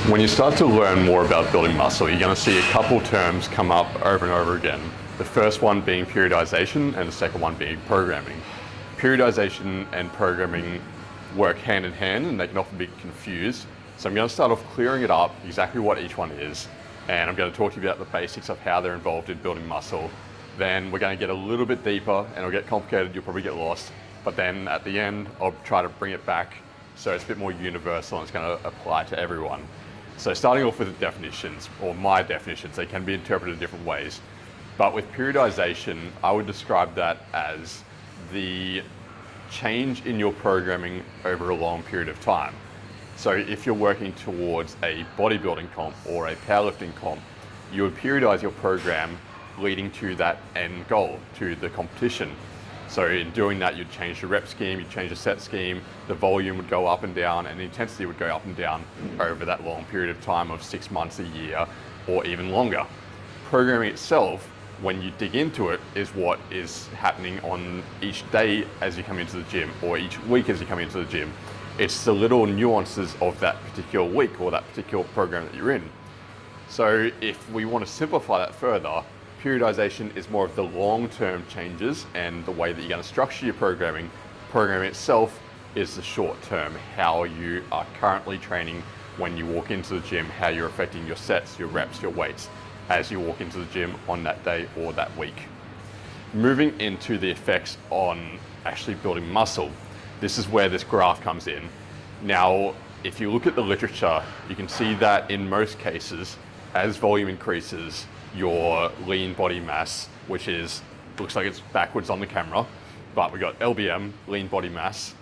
When you start to learn more about building muscle, you're going to see a couple terms come up over and over again. The first one being periodization and the second one being programming. Periodization and programming work hand in hand and they can often be confused. So I'm going to start off clearing it up, exactly what each one is, and I'm going to talk to you about the basics of how they're involved in building muscle. Then we're going to get a little bit deeper and it'll get complicated, you'll probably get lost, but then at the end I'll try to bring it back so it's a bit more universal and it's going to apply to everyone. So starting off with the definitions, or my definitions, they can be interpreted in different ways. But with periodization, I would describe that as the change in your programming over a long period of time. So if you're working towards a bodybuilding comp or a powerlifting comp, you would periodize your program leading to that end goal, to the competition. So in doing that, you'd change the rep scheme, you'd change the set scheme, the volume would go up and down, and the intensity would go up and down over that long period of time of 6 months, a year, or even longer. Programming itself, when you dig into it, is what is happening on each day as you come into the gym, or each week as you come into the gym. It's the little nuances of that particular week or that particular program that you're in. So if we want to simplify that further, periodization is more of the long-term changes and the way that you're going to structure your programming. Programming itself is the short-term, how you are currently training when you walk into the gym, how you're affecting your sets, your reps, your weights as you walk into the gym on that day or that week. Moving into the effects on actually building muscle, this is where this graph comes in. Now, if you look at the literature, you can see that in most cases, as volume increases, your lean body mass, which is, looks like it's backwards on the camera, but we got LBM, lean body mass,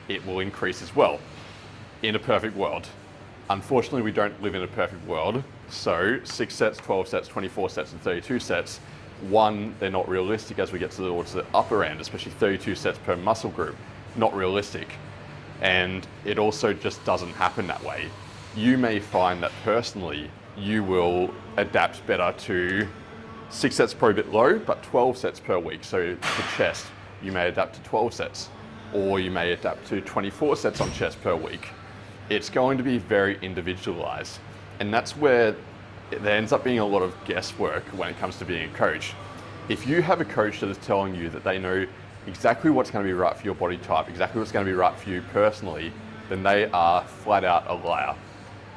it will increase as well in a perfect world. Unfortunately, we don't live in a perfect world. So 6 sets, 12 sets, 24 sets, and 32 sets, one, they're not realistic as we get towards the upper end, especially 32 sets per muscle group, not realistic. And it also just doesn't happen that way. You may find that personally, you will adapt better to 6 sets per bit low, but 12 sets per week. So for chest, you may adapt to 12 sets, or you may adapt to 24 sets on chest per week. It's going to be very individualized. And that's where there ends up being a lot of guesswork when it comes to being a coach. If you have a coach that is telling you that they know exactly what's going to be right for your body type, exactly what's going to be right for you personally, then they are flat out a liar.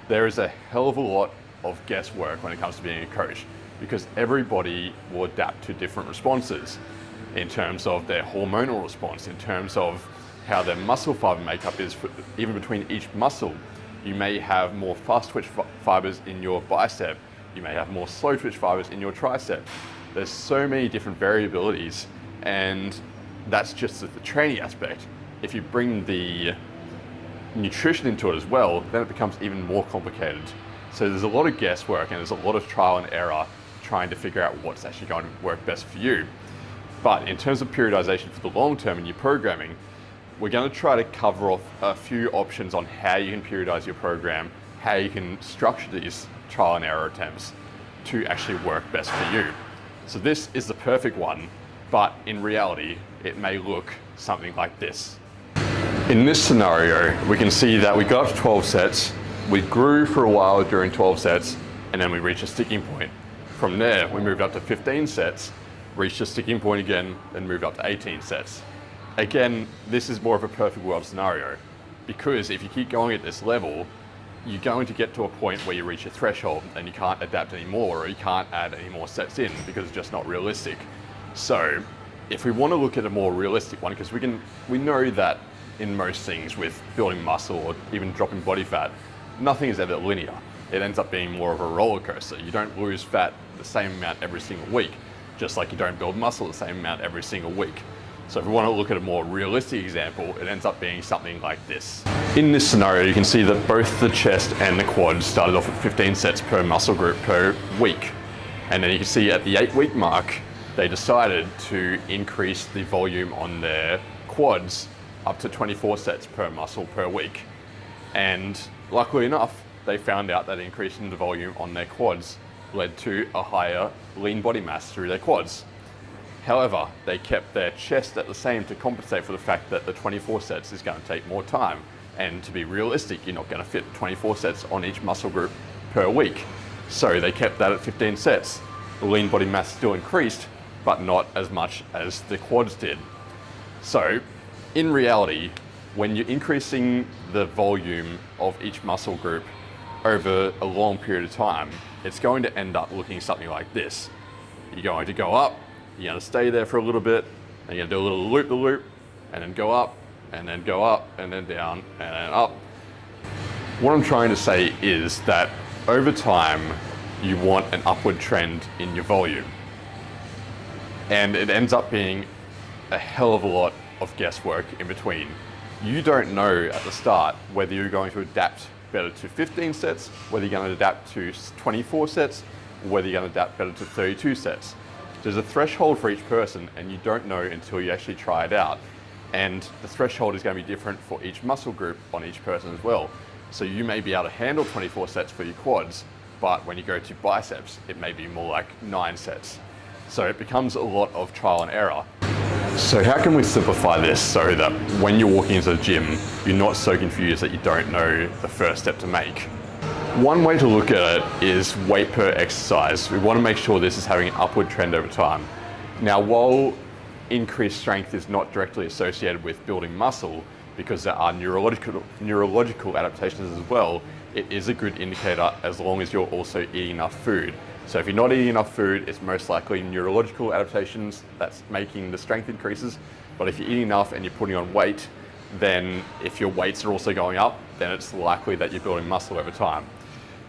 There is a hell of a lot of guesswork when it comes to being a coach, because everybody will adapt to different responses in terms of their hormonal response, in terms of how their muscle fiber makeup is, even between each muscle. You may have more fast twitch fibers in your bicep, you may have more slow twitch fibers in your tricep. There's so many different variabilities, and that's just the training aspect. If you bring the nutrition into it as well, then it becomes even more complicated. So there's a lot of guesswork and there's a lot of trial and error trying to figure out what's actually going to work best for you. But in terms of periodization for the long term in your programming, we're going to try to cover off a few options on how you can periodize your program, how you can structure these trial and error attempts to actually work best for you. So this is the perfect one, but in reality, it may look something like this. In this scenario, we can see that we got up to 12 sets, we grew for a while during 12 sets, and then we reached a sticking point. From there, we moved up to 15 sets, reached a sticking point again, and moved up to 18 sets. Again, this is more of a perfect world scenario, because if you keep going at this level, you're going to get to a point where you reach a threshold and you can't adapt anymore, or you can't add any more sets in because it's just not realistic. So if we want to look at a more realistic one, because we know that in most things with building muscle or even dropping body fat, nothing is ever linear. It ends up being more of a roller coaster. You don't lose fat the same amount every single week, just like you don't build muscle the same amount every single week. So if we want to look at a more realistic example, it ends up being something like this. In this scenario, you can see that both the chest and the quads started off at 15 sets per muscle group per week. And then you can see at the 8-week mark, they decided to increase the volume on their quads up to 24 sets per muscle per week. And luckily enough, they found out that increasing the volume on their quads led to a higher lean body mass through their quads. However, they kept their chest at the same to compensate for the fact that the 24 sets is going to take more time. And to be realistic, you're not going to fit 24 sets on each muscle group per week. So they kept that at 15 sets. The lean body mass still increased, but not as much as the quads did. So in reality, when you're increasing the volume of each muscle group over a long period of time, it's going to end up looking something like this. You're going to go up, you're going to stay there for a little bit, and you're going to do a little loop-the-loop, and then go up, and then go up, and then down, and then up. What I'm trying to say is that over time, you want an upward trend in your volume. And it ends up being a hell of a lot of guesswork in between. You don't know at the start whether you're going to adapt better to 15 sets, whether you're going to adapt to 24 sets, or whether you're going to adapt better to 32 sets. There's a threshold for each person, and you don't know until you actually try it out. And the threshold is going to be different for each muscle group on each person as well. So you may be able to handle 24 sets for your quads, but when you go to biceps, it may be more like 9 sets. So it becomes a lot of trial and error. So how can we simplify this so that when you're walking into the gym, you're not so confused that you don't know the first step to make? One way to look at it is weight per exercise. We want to make sure this is having an upward trend over time. Now, while increased strength is not directly associated with building muscle, because there are neurological adaptations as well, it is a good indicator as long as you're also eating enough food. So if you're not eating enough food, it's most likely neurological adaptations that's making the strength increases. But if you're eating enough and you're putting on weight, then if your weights are also going up, then it's likely that you're building muscle over time.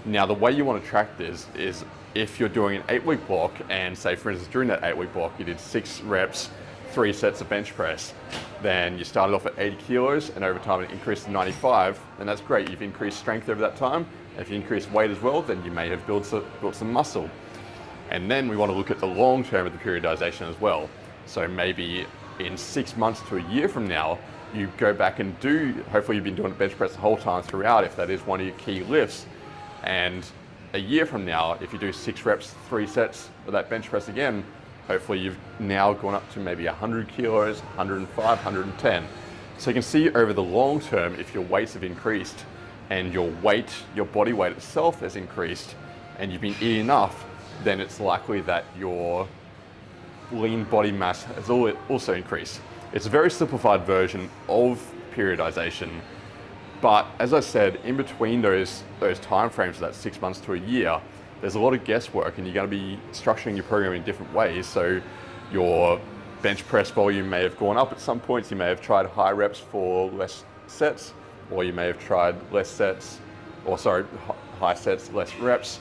Now, the way you want to track this is if you're doing an 8-week block, and say for instance during that 8-week block you did 6 reps, 3 sets of bench press, then you started off at 80 kilos and over time it increased to 95, and that's great. You've increased strength over that time. If you increase weight as well, then you may have built some muscle. And then we want to look at the long term of the periodization as well. So maybe in 6 months to a year from now, you go back and hopefully you've been doing bench press the whole time throughout if that is one of your key lifts. And a year from now, if you do 6 reps, 3 sets of that bench press again, hopefully you've now gone up to maybe 100 kilos, 105, 110. So you can see over the long term, if your weights have increased and your body weight itself has increased and you've been eating enough, then it's likely that your lean body mass has also increased. It's a very simplified version of periodization, but as I said, in between those time frames, that 6 months to a year, there's a lot of guesswork, and you're going to be structuring your program in different ways. So your bench press volume may have gone up at some points. You may have tried high reps for less sets, or you may have tried high sets, less reps.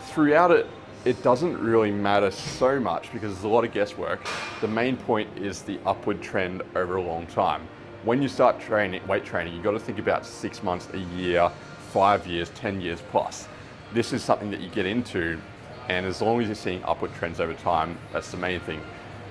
Throughout it, it doesn't really matter so much because there's a lot of guesswork. The main point is the upward trend over a long time. When you start weight training, you've got to think about 6 months, a year, 5 years, 10 years plus. This is something that you get into, and as long as you're seeing upward trends over time, that's the main thing.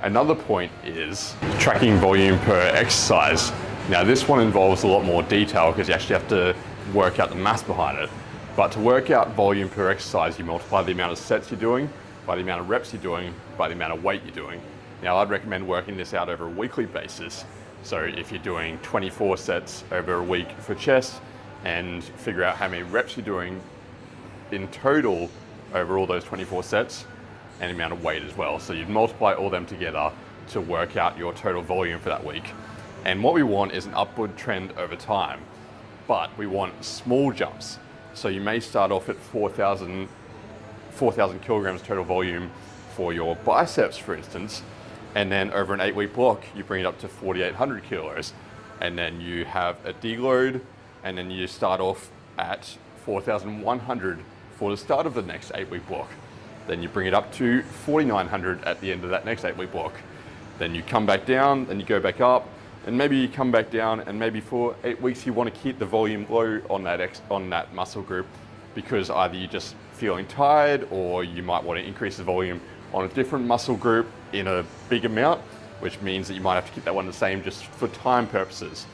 Another point is tracking volume per exercise. Now this one involves a lot more detail because you actually have to work out the math behind it. But to work out volume per exercise, you multiply the amount of sets you're doing by the amount of reps you're doing by the amount of weight you're doing. Now I'd recommend working this out over a weekly basis. So if you're doing 24 sets over a week for chest, and figure out how many reps you're doing in total over all those 24 sets and the amount of weight as well. So you'd multiply all them together to work out your total volume for that week. And what we want is an upward trend over time, but we want small jumps. So you may start off at 4,000 kilograms total volume for your biceps, for instance, and then over an 8-week block, you bring it up to 4,800 kilos. And then you have a deload, and then you start off at 4,100 for the start of the next 8-week block. Then you bring it up to 4,900 at the end of that next 8-week block. Then you come back down, then you go back up, and maybe you come back down, and maybe for 8 weeks you want to keep the volume low on that muscle group because either you're just feeling tired, or you might want to increase the volume on a different muscle group in a big amount, which means that you might have to keep that one the same just for time purposes.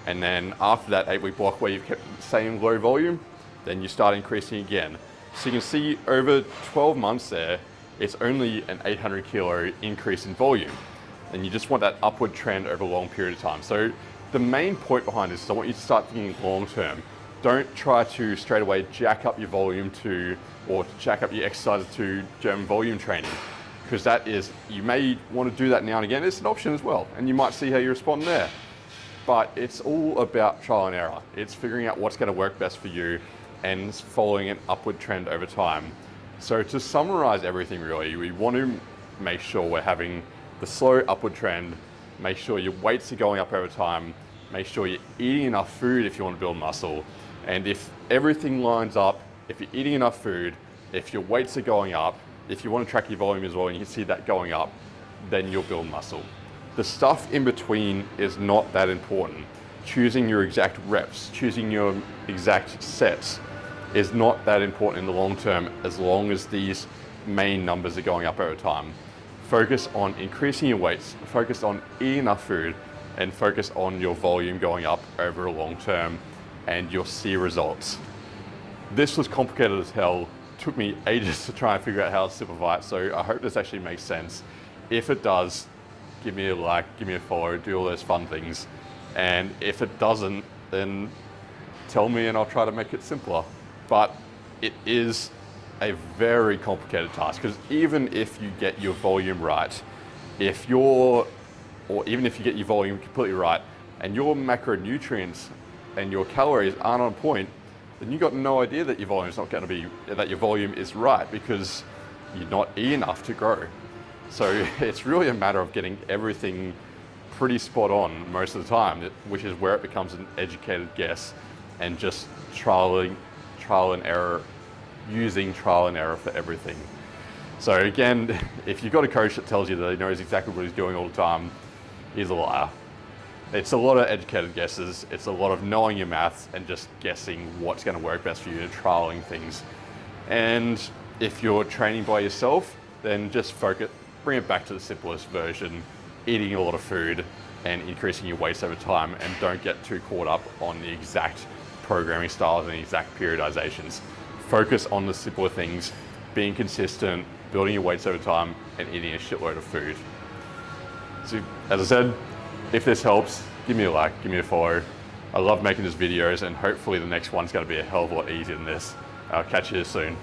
And then after that 8-week block where you've kept the same low volume, then you start increasing again. So you can see over 12 months there, it's only an 800 kilo increase in volume. And you just want that upward trend over a long period of time. So the main point behind this is I want you to start thinking long term. Don't try to straight away jack up your volume or jack up your exercise to German volume training, because that is, you may want to do that now and again. It's an option as well, and you might see how you respond there. But it's all about trial and error. It's figuring out what's going to work best for you and following an upward trend over time. So to summarize everything really, we want to make sure we're having the slow upward trend, make sure your weights are going up over time, make sure you're eating enough food if you want to build muscle. And if everything lines up, if you're eating enough food, if your weights are going up, if you want to track your volume as well and you see that going up, then you'll build muscle. The stuff in between is not that important. Choosing your exact reps, choosing your exact sets is not that important in the long term, as long as these main numbers are going up over time. Focus on increasing your weights, focus on eating enough food, and focus on your volume going up over a long term, and you'll see results. This was complicated as hell. Took me ages to try and figure out how to simplify it, so I hope this actually makes sense. If it does, give me a like, give me a follow, do all those fun things. And if it doesn't, then tell me and I'll try to make it simpler. But it is a very complicated task, because even if you get your volume right, even if you get your volume completely right and your macronutrients and your calories aren't on point, then you've got no idea that your volume is not going to be, that your volume is right, because you're not eating enough to grow. So it's really a matter of getting everything pretty spot on most of the time, which is where it becomes an educated guess and just trial and error, using trial and error for everything. So again, if you've got a coach that tells you that he knows exactly what he's doing all the time, he's a liar. It's a lot of educated guesses. It's a lot of knowing your maths and just guessing what's going to work best for you and trialing things. And if you're training by yourself, then just bring it back to the simplest version, eating a lot of food and increasing your weights over time, and don't get too caught up on the exact programming styles and the exact periodizations. Focus on the simpler things, being consistent, building your weights over time, and eating a shitload of food. So, as I said, if this helps, give me a like, give me a follow. I love making these videos, and hopefully the next one's going to be a hell of a lot easier than this. I'll catch you soon.